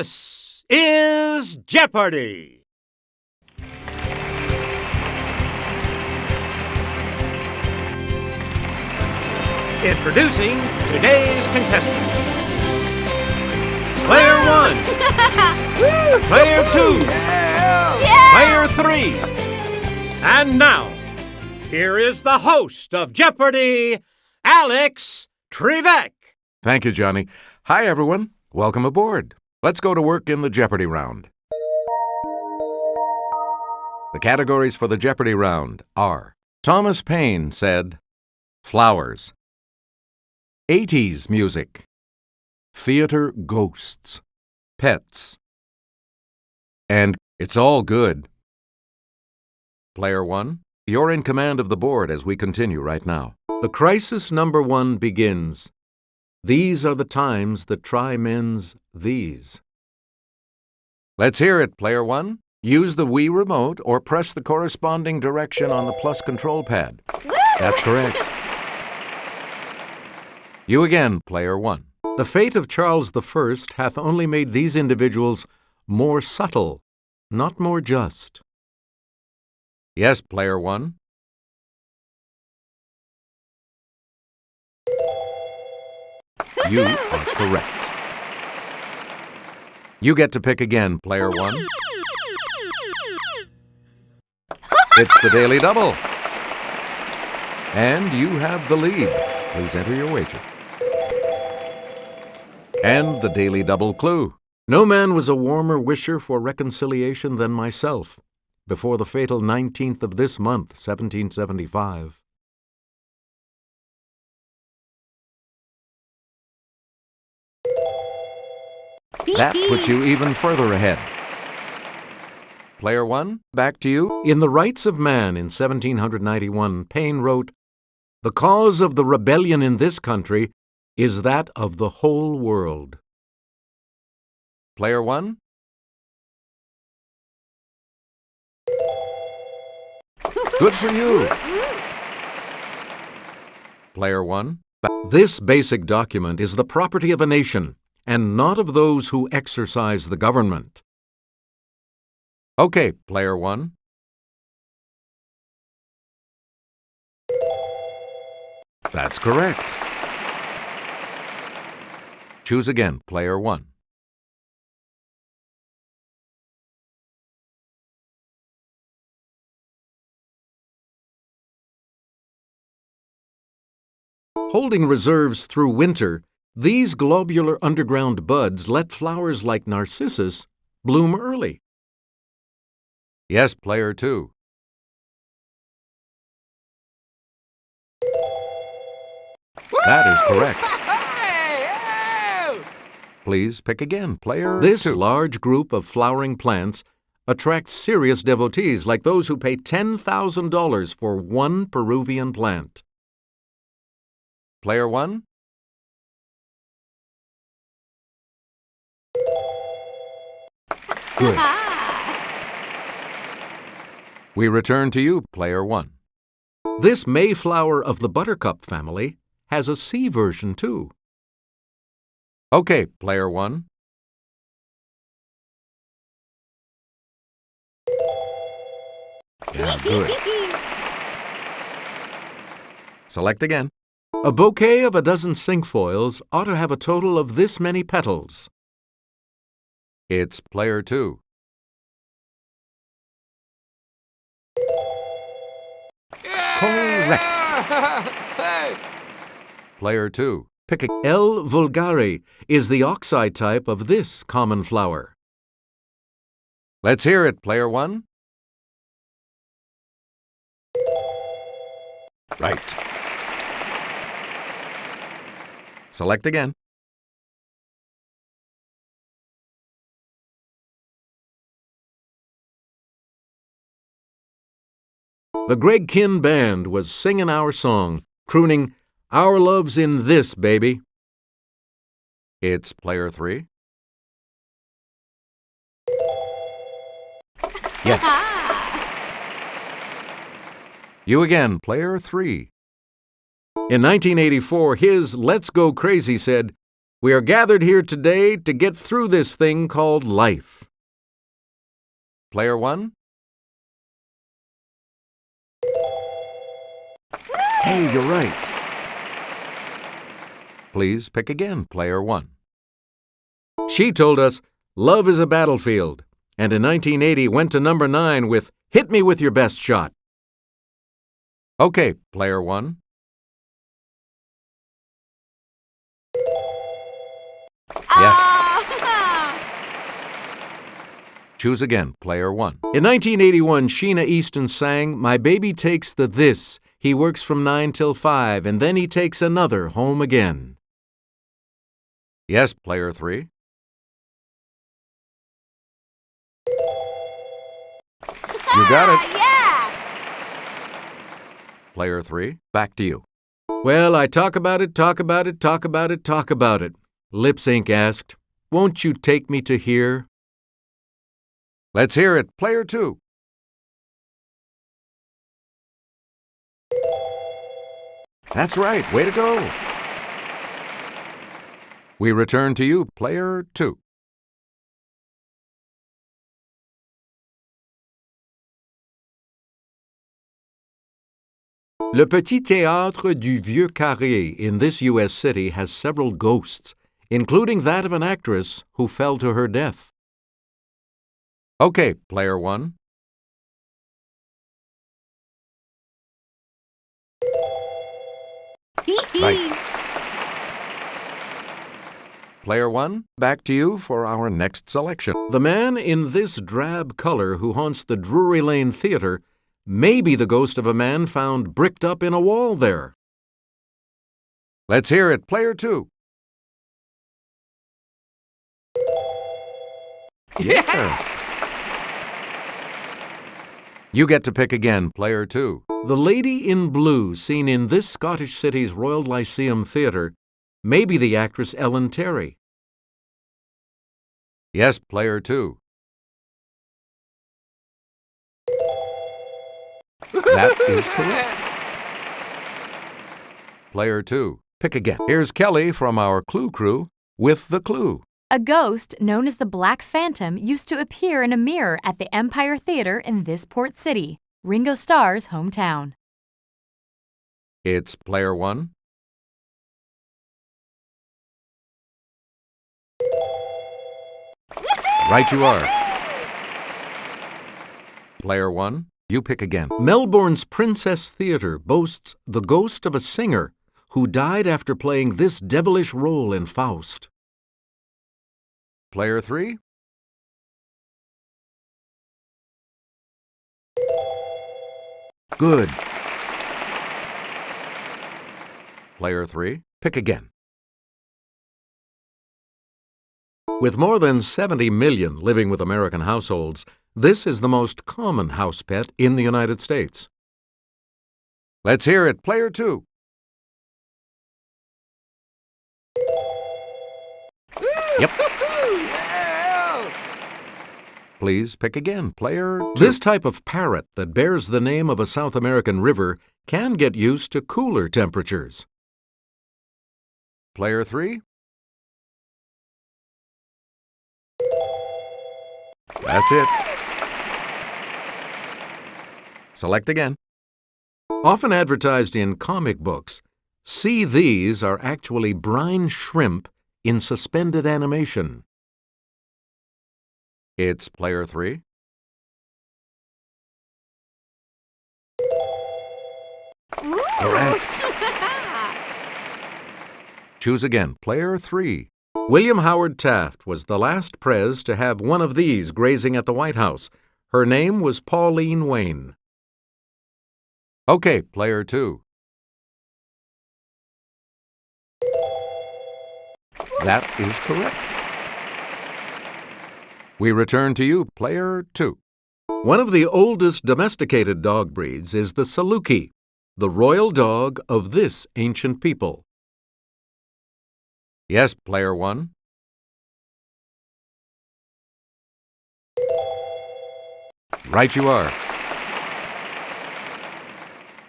This is Jeopardy! Introducing today's contestants. Player 1. Player 2. Player 3. And now, here is the host of Jeopardy, Alex Trebek. Thank you, Johnny. Hi, everyone. Welcome aboard. Let's go to work in the Jeopardy round. The categories for the Jeopardy round are: Thomas Paine said, flowers; 80s music; theater ghosts; pets; and it's all good. Player 1, you're in command of the board as we continue right now. The crisis number 1 begins. These are the times that try men's these. Let's hear it, Player 1. Use the Wii remote or press the corresponding direction on the plus control pad. That's correct. You again, Player 1. The fate of Charles I hath only made these individuals more subtle, not more just. Yes, Player 1. You are correct. You get to pick again, Player 1. It's the Daily Double. And you have the lead. Please enter your wager. And the Daily Double clue. No man was a warmer wisher for reconciliation than myself before the fatal 19th of this month, 1775. That puts you even further ahead. Player 1, back to you. In The Rights of Man in 1791, Paine wrote, "The cause of the rebellion in this country is that of the whole world." Player 1. Good for you. Player 1. This basic document is the property of a nation, and not of those who exercise the government. Okay, Player 1. That's correct. Choose again, Player 1. Holding reserves through winter, these globular underground buds let flowers like narcissus bloom early. Yes, Player 2. That is correct. Please pick again, Player 2. This large group of flowering plants attracts serious devotees like those who pay $10,000 for one Peruvian plant. Player 1. Good. We return to you, Player 1. This Mayflower of the Buttercup family has a C version, too. Okay, Player 1. Yeah, good. Select again. A bouquet of a dozen cinquefoils ought to have a total of this many petals. It's Player 2. Correct. Player 2. Pick a L. vulgare is the oxide type of this common flower. Let's hear it, Player 1. Right. Select again. The Greg Kihn Band was singing our song, crooning, "Our love's in this, baby." It's Player 3. Yes. You again, Player 3. In 1984, his Let's Go Crazy said, We are gathered here today to get through this thing called life. Player 1? Hey, you're right. Please pick again, Player 1. She told us love is a battlefield, and in 1980 went to number 9 with Hit Me With Your Best Shot. Okay, Player 1. Yes. Choose again, Player 1. In 1981, Sheena Easton sang, My baby takes the this. He works from 9 till 5, and then he takes another home again. Yes, Player 3. You got it. Yeah! Player 3, back to you. Well, I talk about it, talk about it, talk about it, talk about it. Lip Sync asked, Won't you take me to here? Let's hear it, Player 2. That's right, way to go. We return to you, Player 2. Le Petit Théâtre du Vieux Carré in this U.S. city has several ghosts, including that of an actress who fell to her death. Okay, Player 1. Right. Player 1, back to you for our next selection. The man in this drab color who haunts the Drury Lane Theatre may be the ghost of a man found bricked up in a wall there. Let's hear it, Player 2. Yes. You get to pick again, Player 2. The lady in blue seen in this Scottish city's Royal Lyceum Theatre may be the actress Ellen Terry. Yes, Player 2. That is correct. Player 2, pick again. Here's Kelly from our Clue Crew with the clue. A ghost known as the Black Phantom used to appear in a mirror at the Empire Theater in this port city, Ringo Starr's hometown. It's Player 1. Right you are. Player 1, you pick again. Melbourne's Princess Theatre boasts the ghost of a singer who died after playing this devilish role in Faust. Player 3. Good. Player 3, pick again. With more than 70 million living with American households, this is the most common house pet in the United States. Let's hear it, Player 2. Yep. Please pick again, Player 2. This type of parrot that bears the name of a South American river can get used to cooler temperatures. Player 3. That's it. Select again. Often advertised in comic books, see these are actually brine shrimp in suspended animation. It's Player 3. Correct. Choose again, Player 3. William Howard Taft was the last pres to have one of these grazing at the White House. Her name was Pauline Wayne. Okay, Player 2. That is correct. We return to you, Player 2. One of the oldest domesticated dog breeds is the Saluki, the royal dog of this ancient people. Yes, Player 1. Right you are.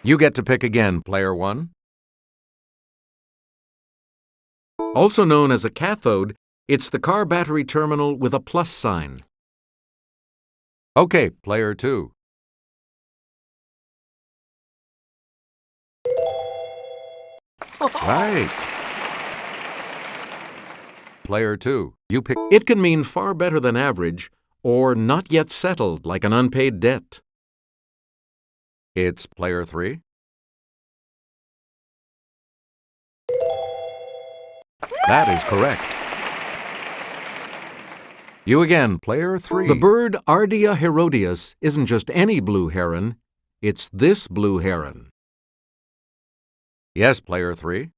You get to pick again, Player 1. Also known as a cathode, it's the car battery terminal with a plus sign. Okay, player 2. Right. Player 2, you pick. It can mean far better than average or not yet settled like an unpaid debt. It's player 3. That is correct. You again, player 3. The bird Ardea herodias isn't just any blue heron, it's this blue heron. Yes, player 3.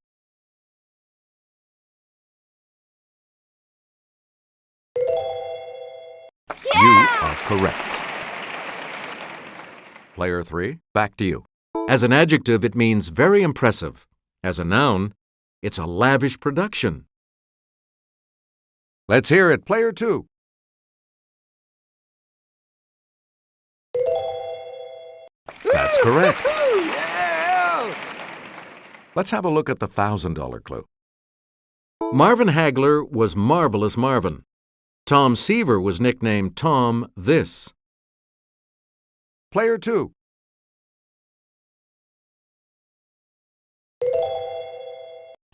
You are correct. Player 3, back to you. As an adjective, it means very impressive. As a noun, it's a lavish production. Let's hear it, player 2. That's correct. Let's have a look at the $1,000 clue. Marvin Hagler was Marvelous Marvin. Tom Seaver was nicknamed Tom This. Player 2.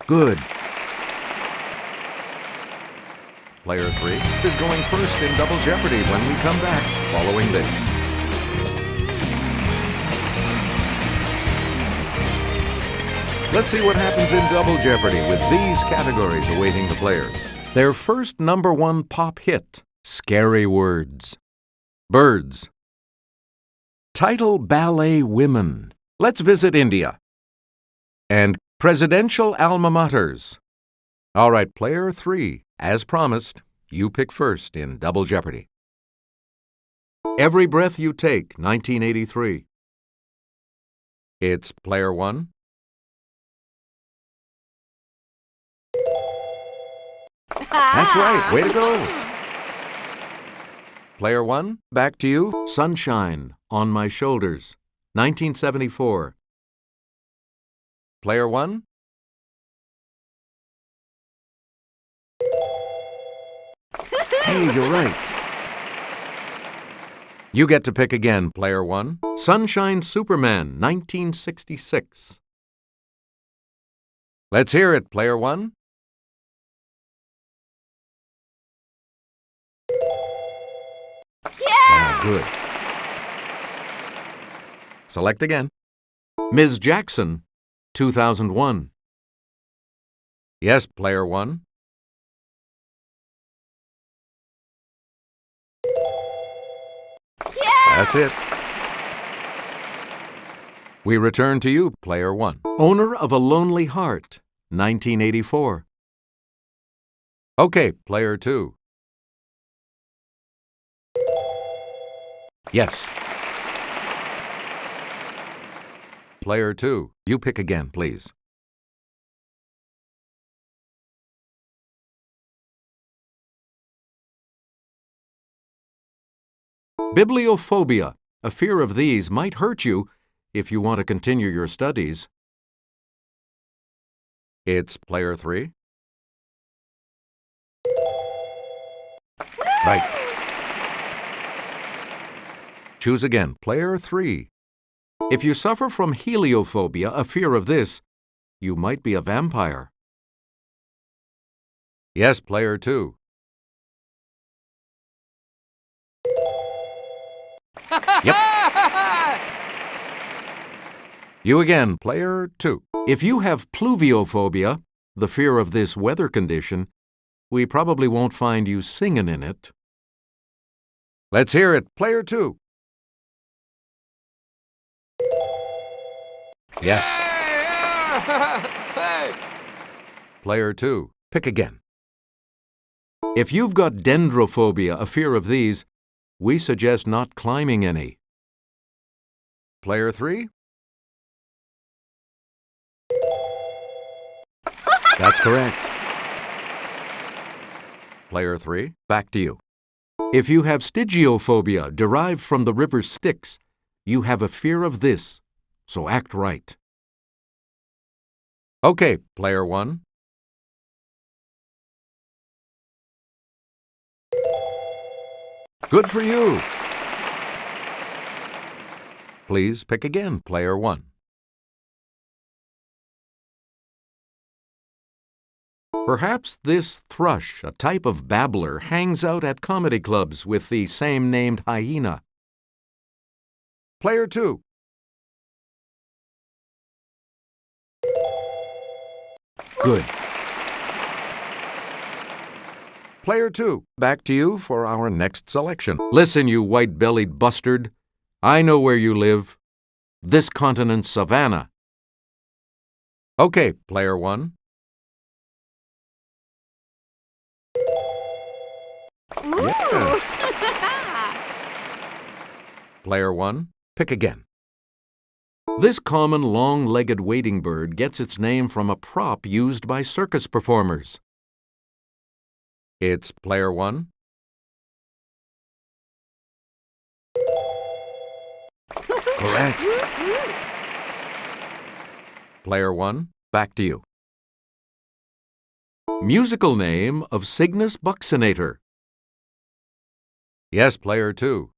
Good. Player 3 is going first in Double Jeopardy when we come back following this. Let's see what happens in Double Jeopardy with these categories awaiting the players. Their first #1 pop hit, Scary Words. Birds. Title Ballet Women. Let's visit India. And Presidential Alma Maters. All right, player 3, as promised, you pick first in Double Jeopardy. Every Breath You Take, 1983. It's player 1. That's right, way to go. Player 1, back to you. Sunshine on My Shoulders, 1974. Player 1. Hey, you're right. You get to pick again, player 1. Sunshine Superman, 1966. Let's hear it, player 1. Ah, good. Select again. Ms. Jackson, 2001. Yes, player 1. That's it. We return to you, player 1. Owner of a Lonely Heart, 1984. Okay, player 2. Yes. Player 2, you pick again, please. Bibliophobia. A fear of these might hurt you if you want to continue your studies. It's player 3. Right. Choose again, player 3. If you suffer from heliophobia, a fear of this, you might be a vampire. Yes, player 2. Yep. You again, player 2. If you have pluviophobia, the fear of this weather condition, we probably won't find you singing in it. Let's hear it, player 2. Yes. Player 2, pick again. If you've got dendrophobia, a fear of these, we suggest not climbing any. Player 3? That's correct. Player 3, back to you. If you have stygiophobia derived from the river Styx, you have a fear of this, so act right. Okay, player 1. Good for you. Please pick again, player 1. Perhaps this thrush, a type of babbler, hangs out at comedy clubs with the same-named hyena. Player 2. Good. Player 2, back to you for our next selection. Listen, you white-bellied bustard. I know where you live. This continent's savannah. Okay, player 1. Yes. Player 1, pick again. This common long-legged wading bird gets its name from a prop used by circus performers. It's player 1. Correct. Player 1, back to you. Musical name of Cygnus buccinator. Yes, player 2.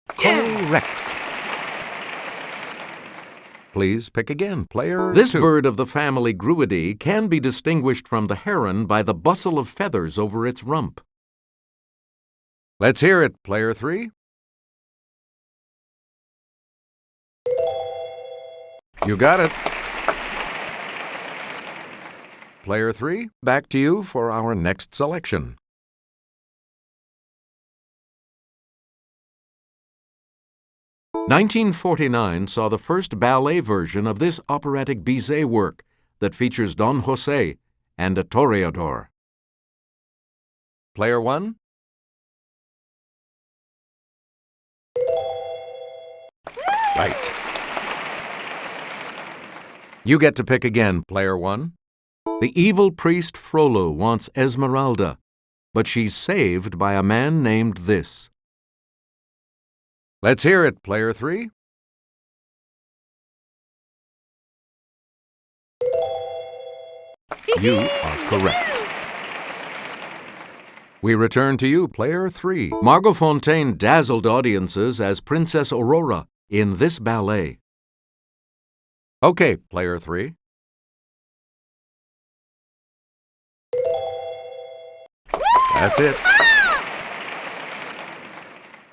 Correct. Please pick again, player 2. This bird of the family Gruidae can be distinguished from the heron by the bustle of feathers over its rump. Let's hear it, player 3. You got it. Player 3, back to you for our next selection. "1949 saw the first ballet version of this operatic Bizet work that features Don José and a toreador. Player 1? Right. You get to pick again, player 1. The evil priest Frollo wants Esmeralda, but she's saved by a man named this. Let's hear it, player 3. You are correct. We return to you, player 3. Margot Fontaine dazzled audiences as Princess Aurora in this ballet. Okay, player 3. That's it.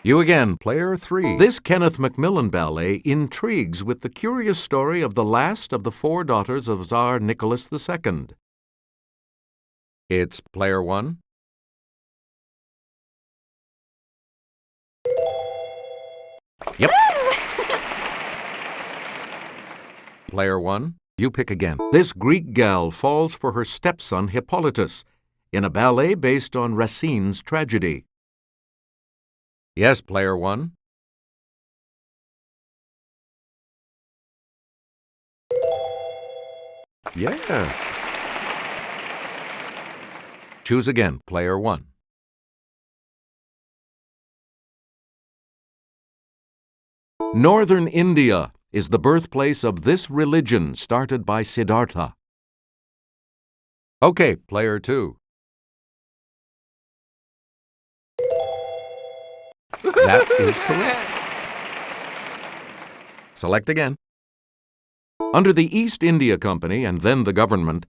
You again, player 3. This Kenneth Macmillan ballet intrigues with the curious story of the last of the 4 daughters of Tsar Nicholas II. It's player 1. Yep. Player 1, you pick again. This Greek gal falls for her stepson Hippolytus in a ballet based on Racine's tragedy. Yes, player 1. Yes. Choose again, player 1. Northern India is the birthplace of this religion started by Siddhartha. Okay, player 2. That is correct. Select again. Under the East India Company and then the government,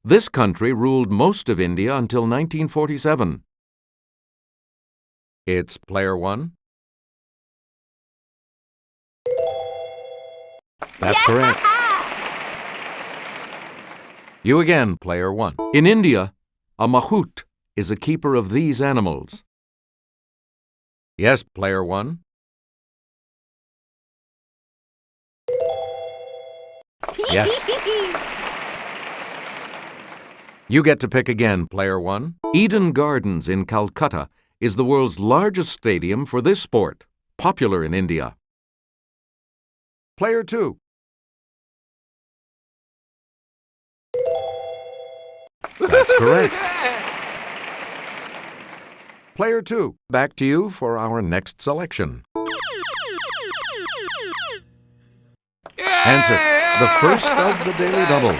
this country ruled most of India until 1947. It's player 1. That's correct. You again, player 1. In India, a mahout is a keeper of these animals. Yes, player 1. Yes. You get to pick again, player 1. Eden Gardens in Calcutta is the world's largest stadium for this sport, popular in India. Player 2. That's correct. Player 2, back to you for our next selection. Answer, the first of the daily doubles.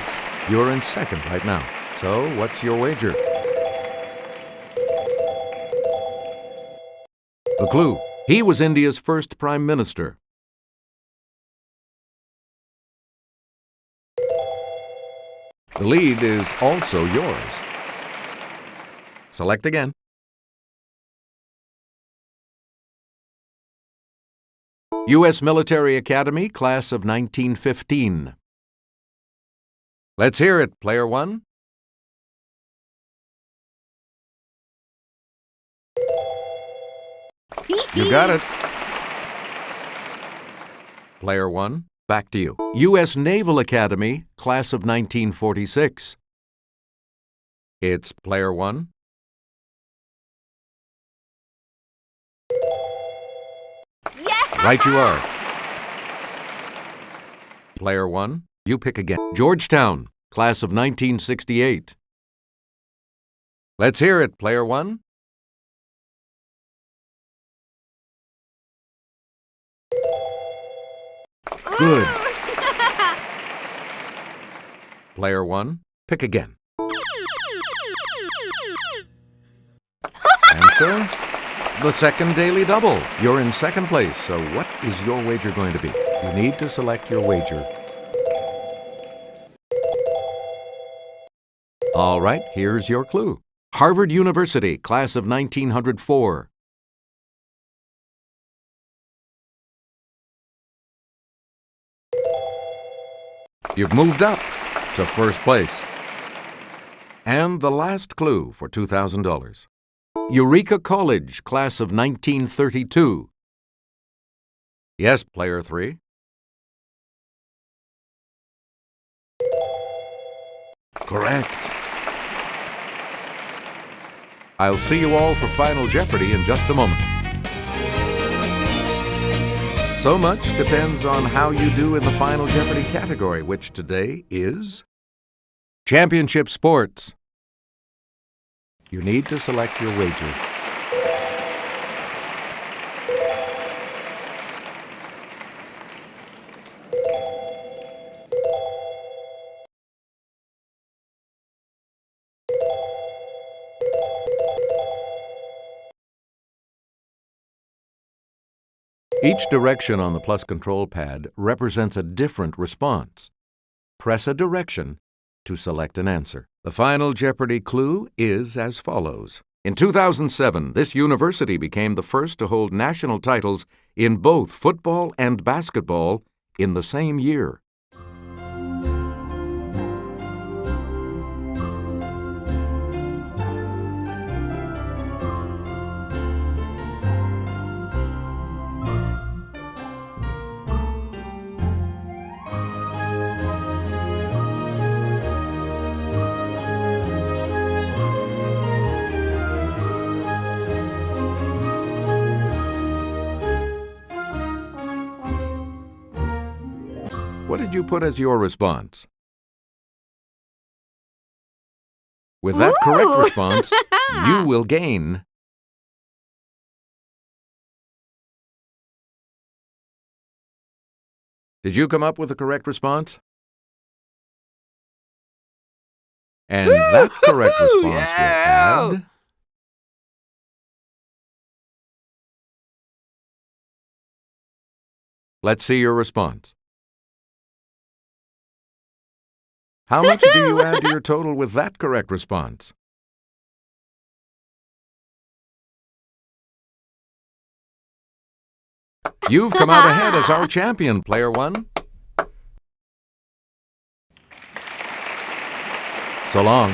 You're in second right now. So, what's your wager? The clue: he was India's first Prime Minister. The lead is also yours. Select again. U.S. Military Academy, Class of 1915. Let's hear it, player one. You got it. Player one, back to you. U.S. Naval Academy, Class of 1946. It's player one. Yeah! Right you are. Player one, you pick again. Georgetown, Class of 1968. Let's hear it, player one. Good. Player one, pick again. Answer: the second daily double. You're in second place, so what is your wager going to be? You need to select your wager. All right, here's your clue. Harvard University, Class of 1904. You've moved up to first place. And the last clue for $2,000. Eureka College, Class of 1932. Yes, player three. Correct. I'll see you all for Final Jeopardy in just a moment. So much depends on how you do in the Final Jeopardy category, which today is Championship Sports. You need to select your wager. Each direction on the plus control pad represents a different response. Press a direction to select an answer. The Final Jeopardy clue is as follows. In 2007, this university became the first to hold national titles in both football and basketball in the same year. What did you put as your response? With that correct response, you will gain Did you come up with the correct response? And that correct response will add Let's see your response. How much do you add to your total with that correct response? You've come out ahead as our champion, player one. So long.